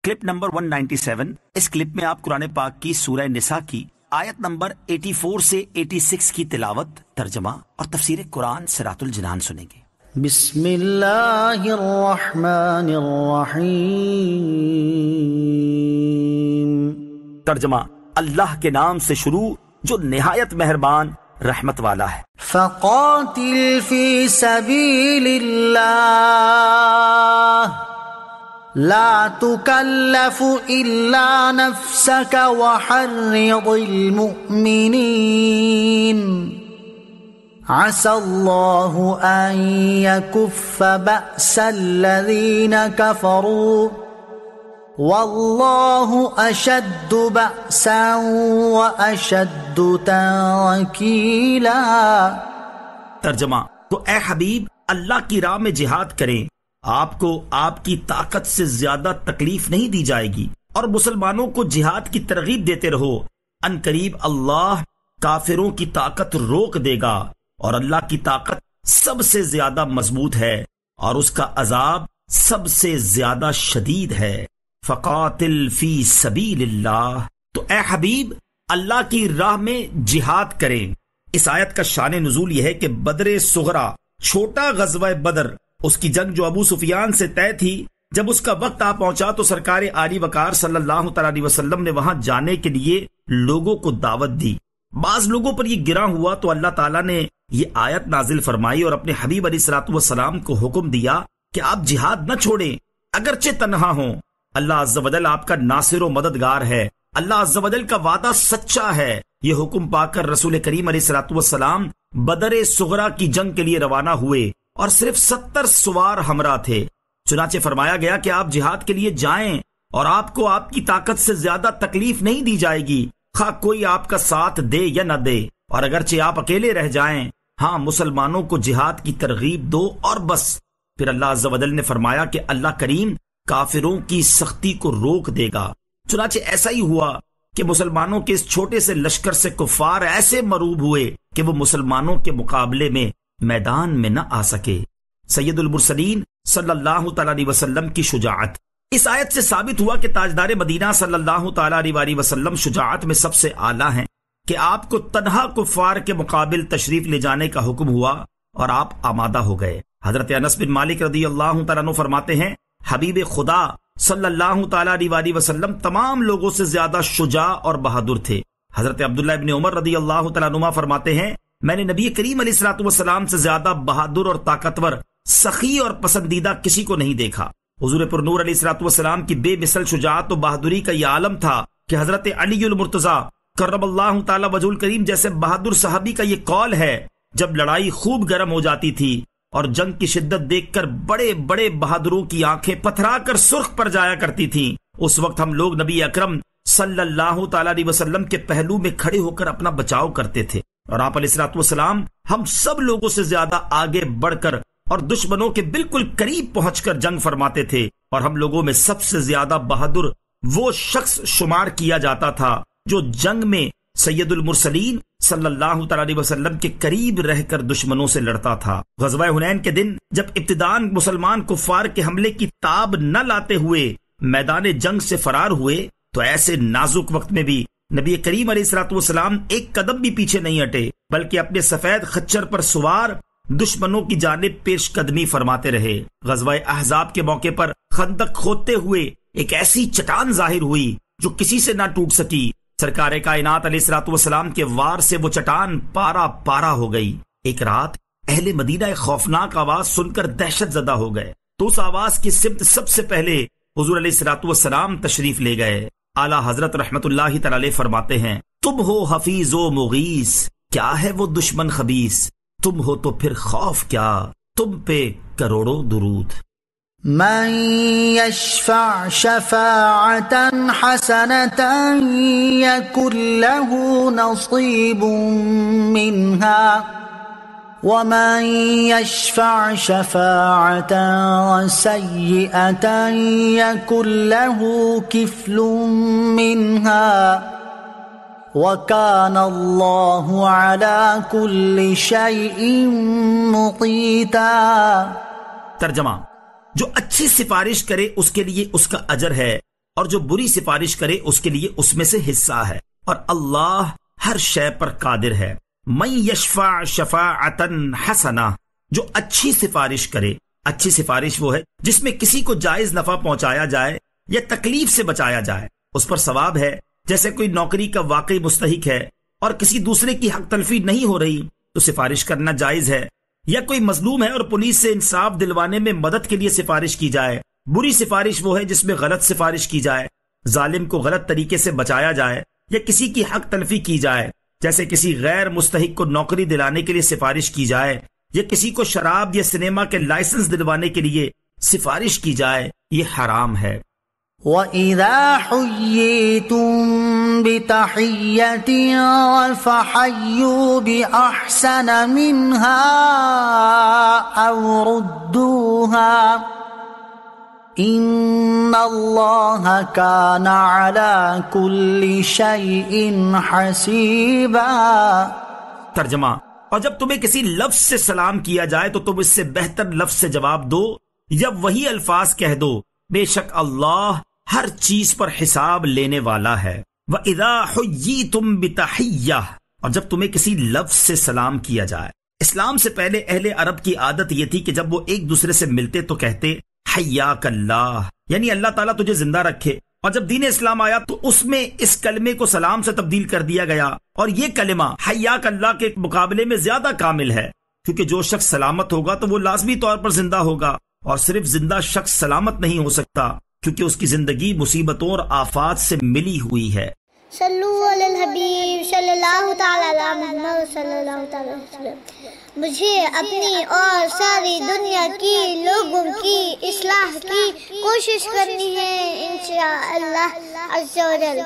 Clip number 197. اس clip میں آپ قرآن پاک کی سورہ نساء کی آیت نمبر 84 سے 86 کی تلاوت، ترجمہ اور تفسیر قرآن صراط الجنان سنیں گے. بسم اللہ الرحمن الرحیم. ترجمہ: اللہ کے نام سے شروع جو نہایت مہربان رحمت والا ہے. فقاتل فی سبیل اللہ لا تکلف الا نفسك وحرض المؤمنین عسى الله ان يكف بأس الذين كفروا والله اشد بأسا واشد تنکیلا. ترجمہ: تو اے حبیب اللہ کی راہ میں جہاد کریں، آپ کو آپ کی طاقت سے زیادہ تکلیف نہیں دی جائے گی، اور مسلمانوں کو جہاد کی ترغیب دیتے رہو. ان قریب اللہ کافروں کی طاقت روک دے گا، اور اللہ کی طاقت سب سے زیادہ مضبوط ہے اور اس کا عذاب سب سے زیادہ شدید ہے. فقاتل فی سبیل اللہ، تو اے حبیب اللہ کی راہ میں جہاد کریں. اس آیت کا شان نزول یہ ہے کہ بدر صغرا، چھوٹا غزوہ بدر، اس کی جنگ جو ابو سفیان سے طے تھی، جب اس کا وقت آ پہنچا تو سرکار عالی وقار صلی اللہ تعالی علیہ وسلم نے وہاں جانے کے لیے لوگوں کو دعوت دی. بعض لوگوں پر یہ گراں ہوا تو اللہ تعالیٰ نے یہ آیت نازل فرمائی اور اپنے حبیب علیہ الصلوۃ والسلام کو حکم دیا کہ آپ جہاد نہ چھوڑیں اگرچہ تنہا ہوں. اللہ عز و جل آپ کا ناصر و مددگار ہے، اللہ عز و جل کا وعدہ سچا ہے. یہ حکم پا کر رسول کریم علیہ الصلوۃ والسلام بدر صغرا کی جنگ کے لیے روانہ ہوئے اور صرف 70 سوار ہمراہ تھے. چنانچہ فرمایا گیا کہ آپ جہاد کے لیے جائیں اور آپ کو آپ کی طاقت سے زیادہ تکلیف نہیں دی جائے گی، خواہ کوئی آپ کا ساتھ دے یا نہ دے، اور اگرچہ آپ اکیلے رہ جائیں، ہاں مسلمانوں کو جہاد کی ترغیب دو اور بس. پھر اللہ عز و جل نے فرمایا کہ اللہ کریم کافروں کی سختی کو روک دے گا. چنانچہ ایسا ہی ہوا کہ مسلمانوں کے اس چھوٹے سے لشکر سے کفار ایسے مروب ہوئے کہ وہ مسلمانوں کے مقابلے میں میدان میں نہ آ سکے. سید المرسلین صلی اللہ تعالی علیہ وسلم کی شجاعت. اس آیت سے ثابت ہوا کہ تاجدار مدینہ صلی اللہ تعالی علیہ وسلم شجاعت میں سب سے اعلیٰ ہیں کہ آپ کو تنہا کفار کے مقابل تشریف لے جانے کا حکم ہوا اور آپ آمادہ ہو گئے. حضرت انس بن مالک رضی اللہ تعالیٰ عنہ فرماتے ہیں حبیب خدا صلی اللہ تعالی علیہ وسلم تمام لوگوں سے زیادہ شجاع اور بہادر تھے. حضرت عبداللہ ابن عمر رضی اللہ تعالیٰ عنہ فرماتے ہیں میں نے نبی کریم علیہ الصلوۃ والسلام سے زیادہ بہادر اور طاقتور، سخی اور پسندیدہ کسی کو نہیں دیکھا. حضور پر نور علیہ الصلوۃ والسلام کی بے مثل شجاعت و بہادری کا یہ عالم تھا کہ حضرت علی المرتضیٰ کرم اللہ تعالی وجہ الکریم جیسے بہادر صحابی کا یہ قول ہے، جب لڑائی خوب گرم ہو جاتی تھی اور جنگ کی شدت دیکھ کر بڑے بڑے بہادروں کی آنکھیں پتھرا کر سرخ پر جایا کرتی تھیں، اس وقت ہم لوگ نبی اکرم صلی اللہ تعالی علیہ وسلم کے پہلو میں کھڑے ہو کر اپنا بچاؤ کرتے تھے، اور آپ علیہ الصلوۃ والسلام ہم سب لوگوں سے زیادہ آگے بڑھ کر اور دشمنوں کے بالکل قریب پہنچ کر جنگ فرماتے تھے، اور ہم لوگوں میں سب سے زیادہ بہادر وہ شخص شمار کیا جاتا تھا جو جنگ میں سید المرسلین صلی اللہ تعالی علیہ وسلم کے قریب رہ کر دشمنوں سے لڑتا تھا. غزوہ حنین کے دن جب ابتداءً مسلمان کفار کے حملے کی تاب نہ لاتے ہوئے میدان جنگ سے فرار ہوئے تو ایسے نازک وقت میں بھی نبی کریم علیہ الصلوۃ والسلام ایک قدم بھی پیچھے نہیں ہٹے، بلکہ اپنے سفید خچر پر سوار دشمنوں کی جانب پیش قدمی فرماتے رہے. غزوہ احزاب کے موقع پر خندق کھودتے ہوئے ایک ایسی چٹان ظاہر ہوئی جو کسی سے نہ ٹوٹ سکی. سرکار کائنات علیہ الصلوۃ والسلام کے وار سے وہ چٹان پارا پارا ہو گئی. ایک رات اہل مدینہ ایک خوفناک آواز سن کر دہشت زدہ ہو گئے تو اس آواز کی سمت سب سے پہلے حضور علیہ الصلوۃ والسلام تشریف لے گئے. اعلیٰ حضرت رحمت اللہ تعالی فرماتے ہیں تم ہو حفیظ و مغیث، کیا ہے وہ دشمن خبیث، تم ہو تو پھر خوف کیا، تم پہ کروڑوں درود. من يشفع شفاعة حسنة يكن له نصيب منها ومن يشفع شفاعة سيئة يكن له كفل منها وَكَانَ اللَّهُ عَلَى كُلِّ شَيْءٍ مُقِيتًا. ترجمہ: جو اچھی سفارش کرے اس کے لیے اس کا اجر ہے، اور جو بری سفارش کرے اس کے لیے اس میں سے حصہ ہے، اور اللہ ہر شے پر قادر ہے۔ من یشفع شفاعتا حسنہ، جو اچھی سفارش کرے۔ اچھی سفارش وہ ہے جس میں کسی کو جائز نفع پہنچایا جائے یا تکلیف سے بچایا جائے، اس پر ثواب ہے۔ جیسے کوئی نوکری کا واقعی مستحق ہے اور کسی دوسرے کی حق تلفی نہیں ہو رہی تو سفارش کرنا جائز ہے، یا کوئی مظلوم ہے اور پولیس سے انصاف دلوانے میں مدد کے لیے سفارش کی جائے۔ بری سفارش وہ ہے جس میں غلط سفارش کی جائے، ظالم کو غلط طریقے سے بچایا جائے یا کسی کی حق تلفی کی جائے، جیسے کسی غیر مستحق کو نوکری دلانے کے لیے سفارش کی جائے یا کسی کو شراب یا سنیما کے لائسنس دلوانے کے لیے سفارش کی جائے، یہ حرام ہے۔ وَإِذَا حُيِّيتُم بِتَحِيَّةٍ فَحَيُّوا بِأَحْسَنَ مِنْهَا أَوْ رُدُّوهَا إِنَّ اللَّهَ كَانَ عَلَى كُلِّ شَيْءٍ حَسِيبًا۔ ترجمہ، اور جب تمہیں کسی لفظ سے سلام کیا جائے تو تم اس سے بہتر لفظ سے جواب دو یا وہی الفاظ کہہ دو، بے شک اللہ ہر چیز پر حساب لینے والا ہے۔ وَإِذَا حُيِّيتُم بِتَحِيَّةٍ، اور جب تمہیں کسی لفظ سے سلام کیا جائے۔ اسلام سے پہلے اہل عرب کی عادت یہ تھی کہ جب وہ ایک دوسرے سے ملتے تو کہتے حیاک اللہ، یعنی اللہ تعالیٰ تجھے زندہ رکھے، اور جب دین اسلام آیا تو اس میں اس کلمے کو سلام سے تبدیل کر دیا گیا، اور یہ کلمہ حیاک اللہ کے مقابلے میں زیادہ کامل ہے، کیونکہ جو شخص سلامت ہوگا تو وہ لازمی طور پر زندہ ہوگا، اور صرف زندہ شخص سلامت نہیں ہو سکتا کیونکہ اس کی زندگی مصیبتوں اور آفات سے ملی ہوئی ہے۔ صلو علی الحبیب صلی اللہ تعالی علی محمد صلی اللہ تعالی وسلم۔ مجھے اپنی اور ساری دنیا کی لوگوں کی اصلاح کی کوشش کرنی ہے انشاءاللہ عز و جل۔